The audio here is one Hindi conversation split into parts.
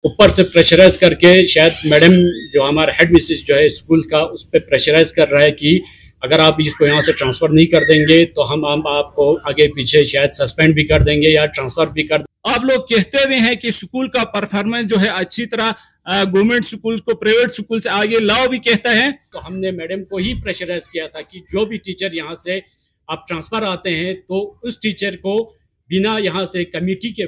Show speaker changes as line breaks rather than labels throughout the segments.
ऊपर से प्रेशराइज करके शायद मैडम जो हमारा हेड मिसेस जो है स्कूल का उस पर प्रेशराइज कर रहा है कि अगर आप इसको यहाँ से ट्रांसफ़र नहीं कर देंगे तो हम आपको आगे पीछे शायद सस्पेंड भी कर देंगे या ट्रांसफ़र भी कर।
आप लोग कहते हुए हैं कि स्कूल का परफॉर्मेंस जो है अच्छी तरह गवर्नमेंट स्कूल को प्राइवेट स्कूल से आगे लाओ भी कहता है।
तो हमने मैडम को ही प्रेशराइज किया था कि जो भी टीचर यहाँ से आप ट्रांसफ़र आते हैं तो उस टीचर को बिना यहाँ से कमेटी के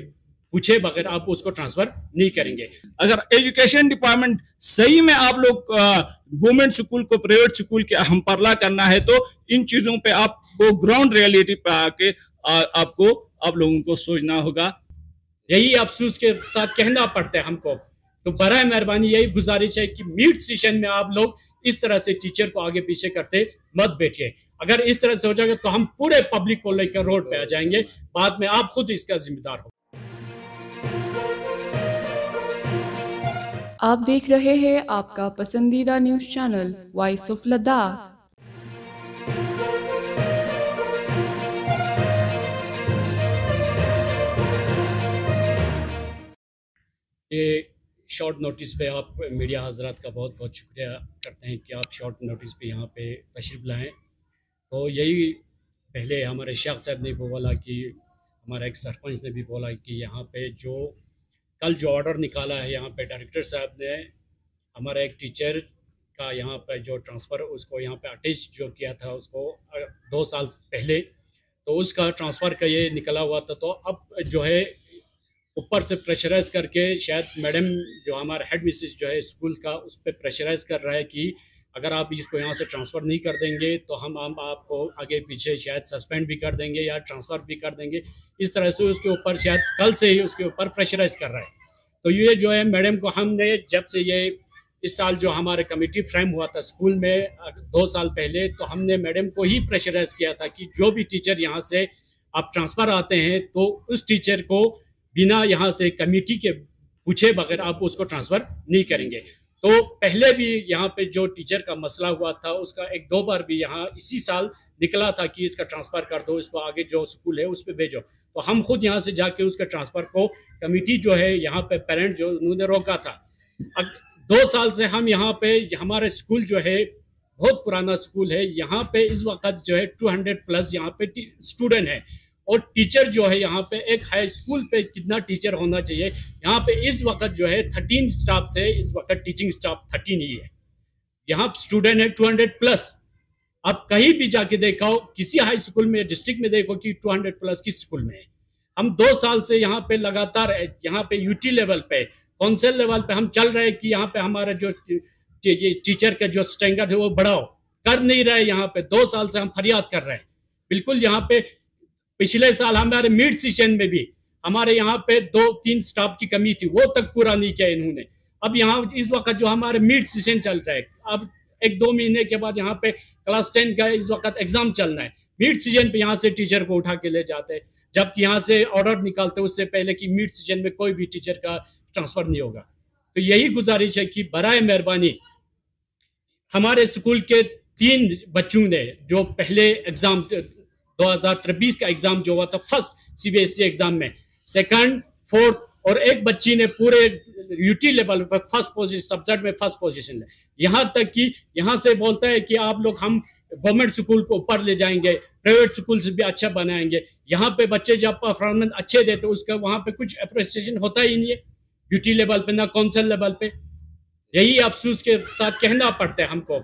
पूछे बगैर आप उसको ट्रांसफर नहीं करेंगे।
अगर एजुकेशन डिपार्टमेंट सही में आप लोग गवर्नमेंट स्कूल को प्राइवेट स्कूल के हम परला करना है तो इन चीजों पे आपको ग्राउंड रियलिटी पे आके आपको आप लोगों को सोचना होगा।
यही अफसोस के साथ कहना पड़ता है हमको। तो बराए मेहरबानी यही गुजारिश है कि मीट सेशन में आप लोग इस तरह से टीचर को आगे पीछे करते मत बैठिए। अगर इस तरह से हो जाएगा तो हम पूरे पब्लिक को लेकर रोड पे आ जाएंगे, बाद में आप खुद इसका जिम्मेदार हो।
आप देख रहे हैं आपका पसंदीदा news channel voice of Ladakh.
ये शॉर्ट नोटिस पे आप मीडिया हजरात का बहुत बहुत शुक्रिया करते हैं कि आप शॉर्ट नोटिस पे यहाँ पे तशरीफ़ लाएँ। तो यही पहले हमारे शेख साहब ने भी बोला कि हमारा एक सरपंच ने भी बोला कि यहाँ पे जो कल जो ऑर्डर निकाला है यहाँ पे डायरेक्टर साहब ने हमारा एक टीचर का यहाँ पे जो ट्रांसफ़र उसको यहाँ पे अटैच जो किया था उसको 2 साल पहले, तो उसका ट्रांसफ़र का ये निकला हुआ था। तो अब जो है ऊपर से प्रेशराइज करके शायद मैडम जो हमारा हेड मिसेस जो है स्कूल का उस पर प्रेशराइज कर रहा है कि अगर आप इसको यहाँ से ट्रांसफ़र नहीं कर देंगे तो हम आपको आगे पीछे शायद सस्पेंड भी कर देंगे या ट्रांसफ़र भी कर देंगे। इस तरह से उसके ऊपर शायद कल से ही उसके ऊपर प्रेशराइज कर रहा है। तो ये जो है मैडम को हमने जब से ये इस साल जो हमारे कमेटी फ्रेम हुआ था स्कूल में 2 साल पहले, तो हमने मैडम को ही प्रेशराइज किया था कि जो भी टीचर यहाँ से आप ट्रांसफ़र आते हैं तो उस टीचर को बिना यहाँ से कमेटी के पूछे बगैर आप उसको ट्रांसफ़र नहीं करेंगे। तो पहले भी यहाँ पे जो टीचर का मसला हुआ था उसका 1-2 बार भी यहाँ इसी साल निकला था कि इसका ट्रांसफ़र कर दो, इसको आगे जो स्कूल है उस पर भेजो। तो हम खुद यहाँ से जाके उसका ट्रांसफ़र को कमेटी जो है यहाँ पे पेरेंट्स जो उन्होंने रोका था। अब 2 साल से हम यहाँ पे हमारे स्कूल जो है बहुत पुराना स्कूल है, यहाँ पे इस वक्त जो है 200+ यहाँ पे स्टूडेंट है और टीचर जो है यहाँ पे एक हाई स्कूल पे कितना टीचर होना चाहिए, यहाँ पे इस वक्त जो है 13 स्टाफ से इस वक्त टीचिंग स्टाफ 13 ही है। यहाँ स्टूडेंट है 200+। अब कहीं भी जाके देखो किसी हाई स्कूल में डिस्ट्रिक्ट में देखो कि 200+ किस स्कूल में है। हम 2 साल से यहाँ पे लगातार यहाँ पे यूटी लेवल पे काउंसिल लेवल पे हम चल रहे हैं कि यहाँ पे हमारा जो टीचर का जो स्टैंडर्ड है वो बढ़ाओ, कर नहीं रहे। यहाँ पे 2 साल से हम फरियाद कर रहे हैं। बिल्कुल यहाँ पे पिछले साल हमारे मिड सेशन में भी हमारे यहाँ पे 2-3 स्टाफ की कमी थी, वो तक पूरा नहीं किया इन्होंने। अब यहाँ इस वक्त जो हमारे मिड सेशन चल रहा है, अब 1-2 महीने के बाद यहाँ पे क्लास 10 का इस वक्त एग्जाम चलना है। मिड सीजन पे यहाँ से टीचर को उठा के ले जाते हैं, जबकि यहाँ से ऑर्डर निकालते उससे पहले कि मिड सीजन में कोई भी टीचर का ट्रांसफर नहीं होगा। तो यही गुजारिश है कि बराए मेहरबानी हमारे स्कूल के 3 बच्चों ने जो पहले एग्जाम 2023 का एग्जाम जो हुआ था फर्स्ट सीबीएसई एग्जाम में 2nd, 4th और एक बच्ची ने पूरे यूटी लेवल पर फर्स्ट पोजीशन सब्जेक्ट में फर्स्ट पोजीशन ले। यहाँ तक कि यहाँ से बोलता है कि आप लोग हम गवर्नमेंट स्कूल को ऊपर ले जाएंगे, प्राइवेट स्कूल से भी अच्छा बनाएंगे। यहाँ पे बच्चे जब परफॉर्मेंस अच्छे देते उसका वहाँ पे कुछ अप्रिसिएशन होता ही नहीं है यूटी लेवल पे ना काउंसिल लेवल पे। यही अफसोस के साथ कहना पड़ता है हमको।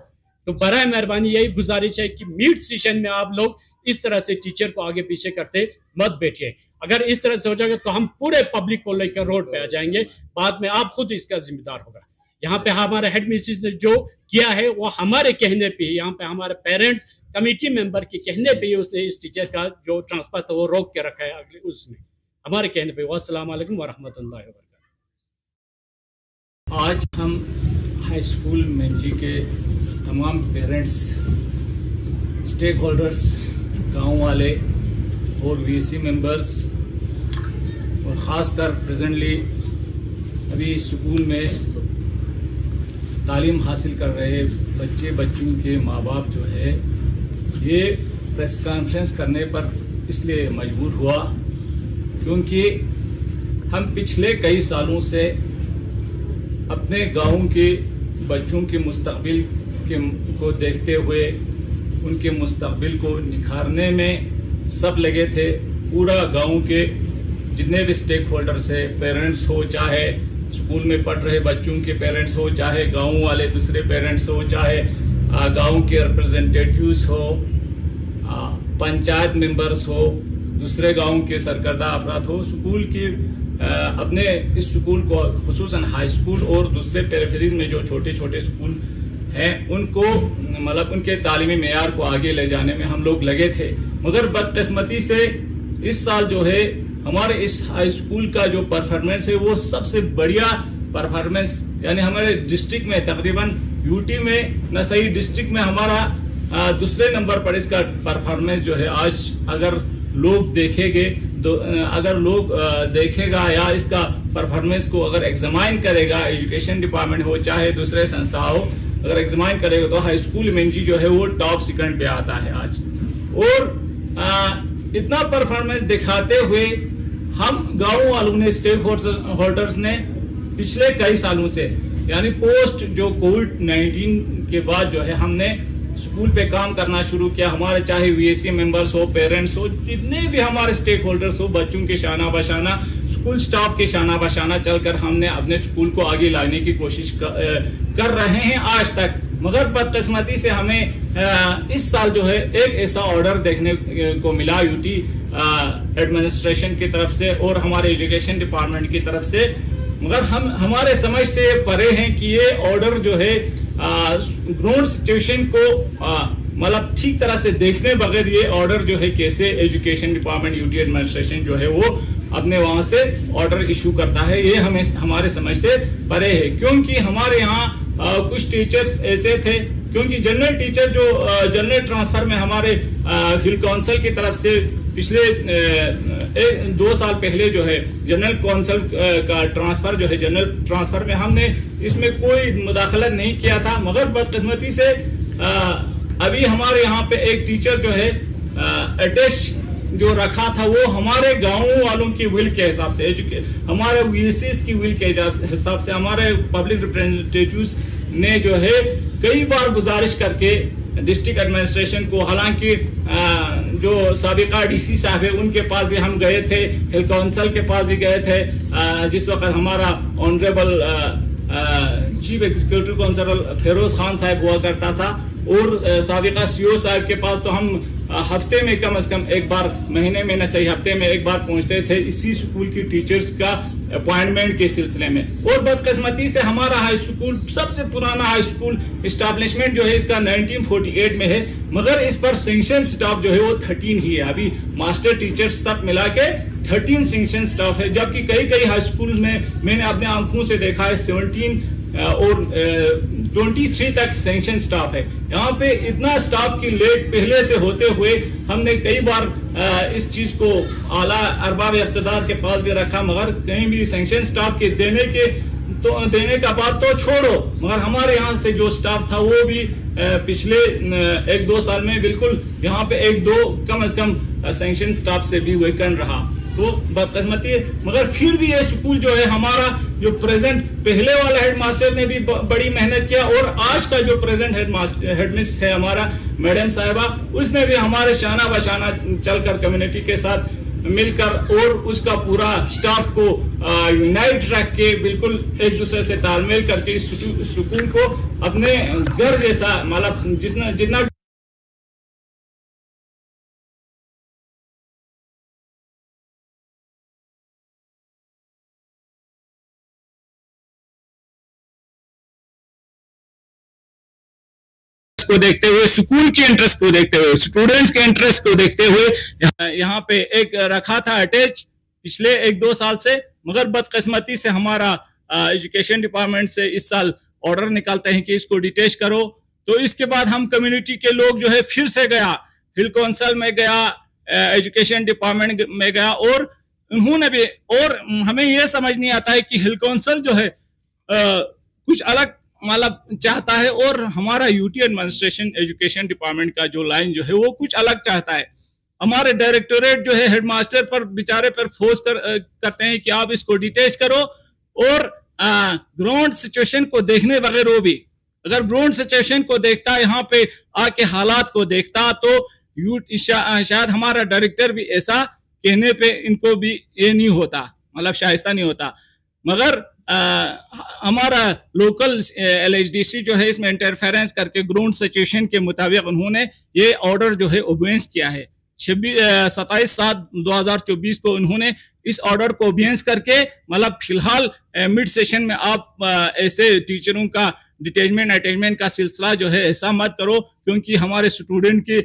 तो बराए मेहरबानी यही गुजारिश है कि मीट सेशन में आप लोग इस तरह से टीचर को आगे पीछे करते मत बैठिए। अगर इस तरह से हो जाएगा तो हम पूरे पब्लिक को लेकर रोड पे आ जाएंगे, बाद में आप खुद इसका जिम्मेदार होगा। यहाँ पे हमारे हेड मिसेस ने जो किया है वो हमारे कहने पे, यहाँ पे हमारे पेरेंट्स कमेटी मेंबर के कहने पे उसने इस टीचर का जो ट्रांसफर था वो रोक के रखा है अगले उसमें हमारे कहने पे। अस्सलाम वालेकुम वरहमतुल्लाहि वबरकातुहू।
आज हम हाई स्कूल मेंजी के तमाम पेरेंट्स, स्टेक होल्डर्स, गाँव वाले और वीसी मेंबर्स और ख़ासकर प्रेजेंटली अभी स्कूल में तालीम हासिल कर रहे बच्चों के माँ बाप जो है ये प्रेस कॉन्फ्रेंस करने पर इसलिए मजबूर हुआ क्योंकि हम पिछले कई सालों से अपने गांव के बच्चों के मुस्तकबिल को देखते हुए उनके मुस्तकबिल को निखारने में सब लगे थे। पूरा गांव के जितने भी स्टेक होल्डर्स है, पेरेंट्स हो, चाहे स्कूल में पढ़ रहे बच्चों के पेरेंट्स हो, चाहे गांव वाले दूसरे पेरेंट्स हो, चाहे गांव के रिप्रेजेंटेटिव्स हो, पंचायत मेंबर्स हो, दूसरे गांव के सरकर्दा अफराद हो, स्कूल की अपने इस स्कूल को खुसूसन हाई स्कूल और दूसरे पेरिफेरीज में जो छोटे छोटे स्कूल हैं उनको मतलब उनके तालीमी मेयार को आगे ले जाने में हम लोग लगे थे। मगर बदकिस्मती से इस साल जो है हमारे इस हाई स्कूल का जो परफॉर्मेंस है वो सबसे बढ़िया परफॉर्मेंस, यानी हमारे डिस्ट्रिक्ट में तकरीबन यूटी में न सही डिस्ट्रिक्ट में हमारा दूसरे नंबर पर इसका परफॉर्मेंस जो है आज अगर लोग देखेंगे तो अगर लोग देखेगा या इसका परफॉर्मेंस को अगर एग्जामाइन करेगा, एजुकेशन डिपार्टमेंट हो चाहे दूसरे संस्था हो, अगर एग्जामाइन करेगा तो हाई स्कूल मेंजी जो है वो टॉप सेकंड पे आता है आज। और इतना परफॉर्मेंस दिखाते हुए हम गाँव वालों ने, स्टेक होल्डर्स ने पिछले कई सालों से यानी पोस्ट जो कोविड-19 के बाद जो है हमने स्कूल पे काम करना शुरू किया। हमारे चाहे वीएसी मेंबर्स हो, पेरेंट्स हो, जितने भी हमारे स्टेक होल्डर्स हो, बच्चों के शाना बशाना, स्कूल स्टाफ के शाना बशाना चलकर हमने अपने स्कूल को आगे लाने की कोशिश कर रहे हैं आज तक। मगर बदकिस्मती से हमें इस साल जो है एक ऐसा ऑर्डर देखने को मिला यूटी एडमिनिस्ट्रेशन की तरफ से और हमारे एजुकेशन डिपार्टमेंट की तरफ से, मगर हम हमारे समझ से परे हैं कि ये ऑर्डर जो है ग्राउंड सिचुएशन को मतलब ठीक तरह से देखने बगैर ये ऑर्डर जो है कैसे एजुकेशन डिपार्टमेंट यूटी एडमिनिस्ट्रेशन जो है वो अपने वहां से ऑर्डर इशू करता है, ये हमें हमारे समझ से परे है। क्योंकि हमारे यहाँ कुछ टीचर्स ऐसे थे, क्योंकि जनरल टीचर जो जनरल ट्रांसफर में हमारे हिल काउंसिल की तरफ से पिछले 2 साल पहले जो है जनरल काउंसिल का ट्रांसफर जो है, जनरल ट्रांसफर में हमने इसमें कोई मुदाखलत नहीं किया था। मगर बदकिस्मती से अभी हमारे यहाँ पे एक टीचर जो है अटैच जो रखा था वो हमारे गाँव वालों की विल के हिसाब से, हमारे वीएसएस की विल के हिसाब से हमारे पब्लिक रिप्रेजेंटेटिव्स ने जो है कई बार गुजारिश करके डिस्ट्रिक्ट एडमिनिस्ट्रेशन को, हालांकि जो साबिका डीसी साहब है उनके पास भी हम गए थे, हिल काउंसिल के पास भी गए थे, जिस वक्त हमारा honourable chief executive councillor Firoz Khan साहब हुआ करता था, और साबिका सीओ साहब के पास तो हम हफ्ते में कम से कम एक बार, महीने में न सही हफ्ते में एक बार पहुंचते थे इसी स्कूल की टीचर्स का अपॉइंटमेंट के सिलसिले में। और बदकिस्मती से हमारा हाई स्कूल सबसे पुराना हाई स्कूल इस्टेब्लिशमेंट जो है इसका 1948 में है, मगर इस पर सेंक्शन स्टाफ जो है वो 13 ही है। अभी मास्टर टीचर्स सब मिला के 13 सेंक्शन स्टाफ है, जबकि कई हाई स्कूल में मैंने अपने आंखों से देखा है 17 और 23 तक सेंक्शन स्टाफ है। यहाँ पे इतना स्टाफ की लेट पहले से होते हुए हमने कई बार इस चीज को आला अरबाब इक़्तिदार के पास भी रखा, मगर कहीं भी सेंक्शन स्टाफ के देने का बात तो छोड़ो, मगर हमारे यहाँ से जो स्टाफ था वो भी पिछले 1-2 साल में बिल्कुल यहाँ पे 1-2 कम से कम सेंक्शन स्टाफ से भी वैकेंट रहा। तो बदकिस्मती है, मगर फिर भी ये स्कूल जो है हमारा जो प्रेजेंट पहले वाला हेडमास्टर ने भी बड़ी मेहनत किया, और आज का जो प्रेजेंट हेडमिस है हमारा मैडम साहिबा, उसने भी हमारे शाना बशाना चलकर कम्युनिटी के साथ मिलकर और उसका पूरा स्टाफ को यूनाइट रख के बिल्कुल एक दूसरे से तालमेल करके इस स्कूल को अपने घर जैसा, मतलब जितना
को देखते हुए, स्कूल के इंटरेस्ट को देखते हुए, स्टूडेंट्स के इंटरेस्ट को देखते हुए यहाँ पे एक रखा था अटैच पिछले 1-2 साल से, मगर बदकिस्मती से हमारा एजुकेशन डिपार्टमेंट से इस साल ऑर्डर निकालते हैं कि इसको डिटेच करो। तो इसके बाद हम कम्युनिटी के लोग जो है फिर से गया, हिल काउंसिल में गया, एजुकेशन डिपार्टमेंट में गया, और उन्होंने भी, और हमें यह समझ नहीं आता है कि हिल काउंसिल जो है कुछ अलग मतलब चाहता है, और हमारा यूटी एडमिनिस्ट्रेशन एजुकेशन डिपार्टमेंट का जो लाइन जो है वो कुछ अलग चाहता है। हमारे डायरेक्टोरेट जो है हेडमास्टर पर बेचारे पर फोर्स करते हैं कि आप इसको डिटेच करो, और ग्राउंड सिचुएशन को देखने बगैर वो भी अगर ग्राउंड सिचुएशन को देखता, यहाँ पे आके हालात को देखता, तो शायद हमारा डायरेक्टर भी ऐसा कहने पे इनको भी ये नहीं होता, मतलब शाइस्ता नहीं होता। मगर हमारा लोकल LHDC जो है इसमें इंटरफेरेंस करके ग्राउंड सिचुएशन के मुताबिक उन्होंने ये ऑर्डर जो है ओबेंस किया है। 27/7/2024 को उन्होंने इस ऑर्डर को ओबेंस करके, मतलब फिलहाल मिड सेशन में आप ऐसे टीचरों का डिटैचमेंट अटैचमेंट का सिलसिला जो है ऐसा मत करो, क्योंकि हमारे स्टूडेंट की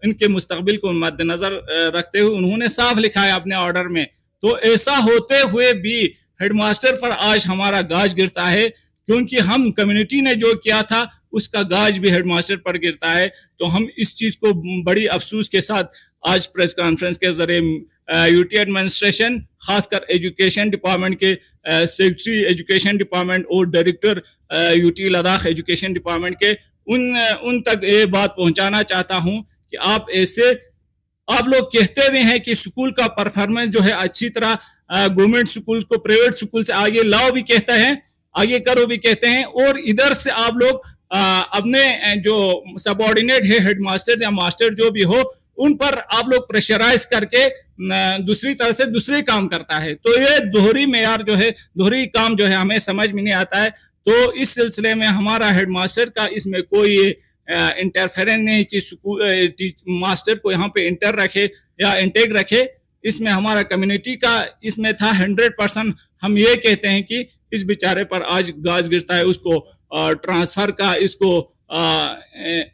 इनके मुस्तकबिल को मद्देनजर रखते हुए उन्होंने साफ लिखा है अपने ऑर्डर में। तो ऐसा होते हुए भी हेडमास्टर पर आज हमारा गाज गिरता है, क्योंकि हम कम्युनिटी ने जो किया था उसका गाज भी हेडमास्टर पर गिरता है। तो हम इस चीज़ को बड़ी अफसोस के साथ आज प्रेस कॉन्फ्रेंस के जरिए यूटी एडमिनिस्ट्रेशन, खासकर एजुकेशन डिपार्टमेंट के सेक्रेटरी एजुकेशन डिपार्टमेंट और director UT Ladakh education department के उन तक ये बात पहुंचाना चाहता हूं कि आप लोग कहते हुए हैं कि स्कूल का परफॉर्मेंस जो है अच्छी तरह गवर्नमेंट स्कूल को प्राइवेट स्कूल से आगे लाओ भी कहते हैं, आगे करो भी कहते हैं, और इधर से आप लोग अपने जो सबऑर्डिनेट है हेडमास्टर या मास्टर जो भी हो उन पर आप लोग प्रेशराइज करके दूसरी तरह से दूसरे काम करता है। तो ये दोहरी मेयार जो है, दोहरी काम जो है हमें समझ में नहीं आता है। तो इस सिलसिले में हमारा हेडमास्टर का इसमें कोई इंटरफेरेंस नहीं कि स्कूल मास्टर को यहाँ पे इंटर रखे या इंटेक रखे। इसमें हमारा कम्युनिटी का इसमें था 100%। हम ये कहते हैं कि इस बेचारे पर आज गाज गिरता है, उसको ट्रांसफर का, इसको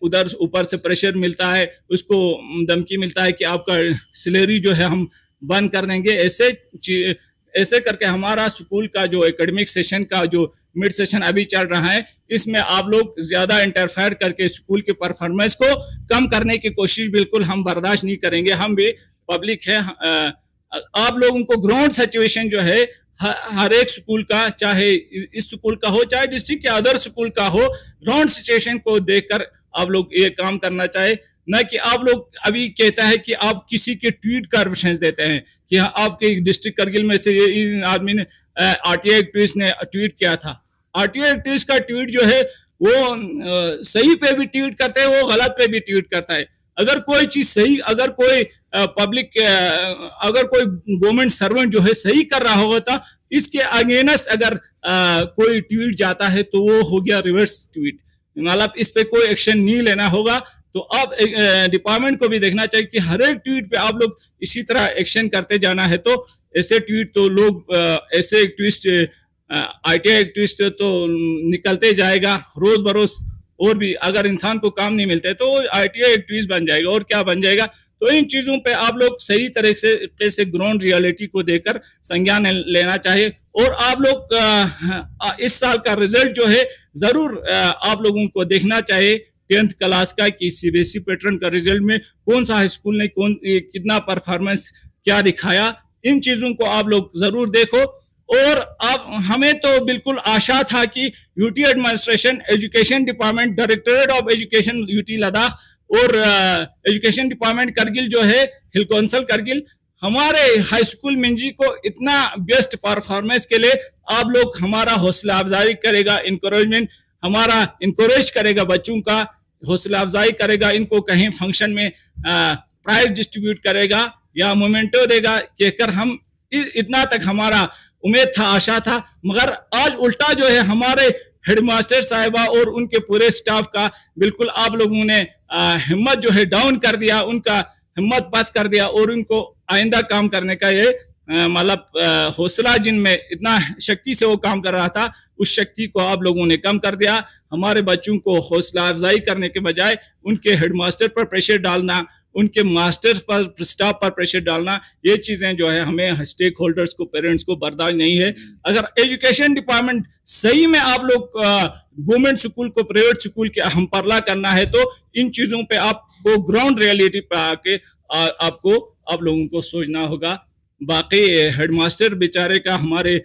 उधर ऊपर से प्रेशर मिलता है, उसको धमकी मिलता है कि आपका सैलरी जो है हम बंद कर देंगे। ऐसे करके हमारा स्कूल का जो एकेडमिक सेशन का जो मिड सेशन अभी चल रहा है, इसमें आप लोग ज्यादा इंटरफेयर करके स्कूल के परफॉर्मेंस को कम करने की कोशिश बिल्कुल हम बर्दाश्त नहीं करेंगे। हम भी पब्लिक है, आप लोगों को ग्राउंड सिचुएशन जो है हर एक स्कूल का, चाहे इस स्कूल का हो चाहे डिस्ट्रिक्ट के अदर स्कूल का हो, ग्राउंड सिचुएशन को देखकर आप लोग ये काम करना चाहे, न कि आप लोग अभी कहता है कि आप किसी के ट्वीट का रेफरेंस देते हैं कि हाँ आपके डिस्ट्रिक्ट करगिल में से इन आदमी ने RTI एक्टिविस्ट ने ट्वीट किया था। RTI एक्टिविस्ट का ट्वीट जो है वो सही पे भी ट्वीट करता है, वो गलत पे भी ट्वीट करता है। अगर कोई चीज सही, अगर कोई पब्लिक, अगर कोई गवर्नमेंट सर्वेंट जो है सही कर रहा होगा, इसके अगेंस्ट अगर कोई ट्वीट जाता है तो वो हो गया रिवर्स ट्वीट, मतलब इस पे कोई एक्शन नहीं लेना होगा। तो अब डिपार्टमेंट को भी देखना चाहिए कि हर एक ट्वीट पे आप लोग इसी तरह एक्शन करते जाना है। तो ऐसे ट्वीट तो लोग ऐसे एक्टिविस्ट RTI एक्टिविस्ट तो निकलते जाएगा रोज बरोज, और भी अगर इंसान को काम नहीं मिलता है तो RTI एक्टिविस्ट बन जाएगा और क्या बन जाएगा। तो इन चीजों पे आप लोग सही तरह से ग्राउंड रियलिटी को देकर संज्ञान लेना चाहिए। और आप लोग इस साल का रिजल्ट जो है जरूर आप लोगों को देखना चाहिए 10th क्लास का, कि CBSE पैटर्न का रिजल्ट में कौन सा स्कूल ने कितना परफॉर्मेंस क्या दिखाया, इन चीजों को आप लोग जरूर देखो। और अब हमें तो बिल्कुल आशा था कि UT administration, education department, directorate of education UT Ladakh और एजुकेशन डिपार्टमेंट करगिल जो है, हिल काउंसिल करगिल, हमारे हाई स्कूल मिंजी को इतना बेस्ट परफॉर्मेंस के लिए आप लोग हमारा हौसला अफजाई करेगा, इंकरेजमेंट हमारा इंकरेज करेगा, बच्चों का हौसला अफजाई करेगा, इनको कहीं फंक्शन में प्राइज डिस्ट्रीब्यूट करेगा या मोमेंटो देगा कहकर हम इतना तक हमारा उम्मीद था, आशा था। मगर आज उल्टा जो है हमारे हेडमास्टर साहिबा और उनके पूरे स्टाफ का बिल्कुल आप लोगों ने हिम्मत जो है डाउन कर दिया, उनका हिम्मत बस कर दिया, और उनको आइंदा काम करने का ये मतलब हौसला, जिनमें इतना शक्ति से वो काम कर रहा था, उस शक्ति को आप लोगों ने कम कर दिया। हमारे बच्चों को हौसला अफजाई करने के बजाय उनके हेडमास्टर पर प्रेशर डालना, उनके मास्टर्स पर, स्टाफ पर प्रेशर डालना, ये चीजें जो है हमें स्टेक होल्डर्स को, पेरेंट्स को बर्दाश्त नहीं है। अगर एजुकेशन डिपार्टमेंट सही में आप लोग गवर्नमेंट स्कूल को प्राइवेट स्कूल के हम परला करना है तो इन चीजों पे आपको ग्राउंड रियलिटी पे आके आप लोगों को सोचना होगा। बाकी हेडमास्टर बेचारे का हमारे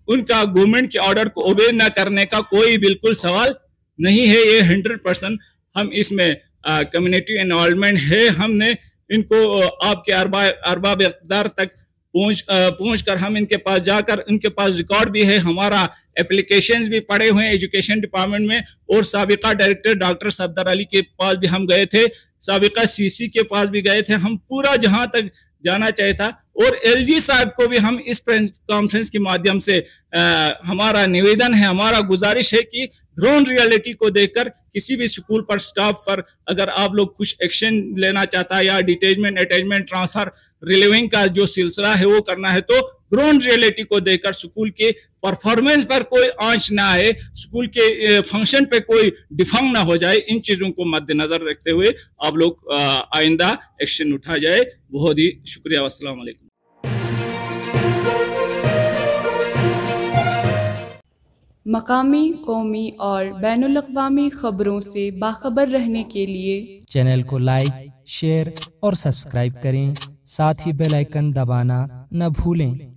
उनका गवर्नमेंट के ऑर्डर को ओबे न करने का कोई बिल्कुल सवाल नहीं है, ये 100% हम इसमें कम्युनिटी इन्वॉल्वमेंट है। हमने इनको आपके अरबाब इक़्तिदार तक पहुँच कर हम इनके पास जाकर, इनके पास रिकॉर्ड भी है, हमारा एप्लीकेशंस भी पड़े हुए हैं एजुकेशन डिपार्टमेंट में, और साबिका डायरेक्टर डॉक्टर सफदर अली के पास भी हम गए थे, साबिका सीसी के पास भी गए थे, हम पूरा जहां तक जाना चाहिए था। और एलजी साहब को भी हम इस प्रेस कॉन्फ्रेंस के माध्यम से हमारा निवेदन है, हमारा गुजारिश है कि ग्राउंड रियलिटी को देखकर किसी भी स्कूल पर, स्टाफ पर अगर आप लोग कुछ एक्शन लेना चाहता है या डिटेचमेंट, अटैचमेंट, ट्रांसफर, रिलीविंग का जो सिलसिला है वो करना है, तो ग्राउंड रियलिटी को देखकर स्कूल के परफॉर्मेंस पर कोई आंच ना आए, स्कूल के फंक्शन पे कोई डिफंग ना हो जाए, इन चीज़ों को मद्देनजर रखते हुए आप लोग आइंदा एक्शन उठा जाए। बहुत ही शुक्रिया। अस्सलाम वालेकुम।
मकामी, कौमी और बैनुल-अक़वामी खबरों से बाखबर रहने के लिए
चैनल को लाइक, शेयर और सब्सक्राइब करें। साथ ही बेल आइकन दबाना न भूलें।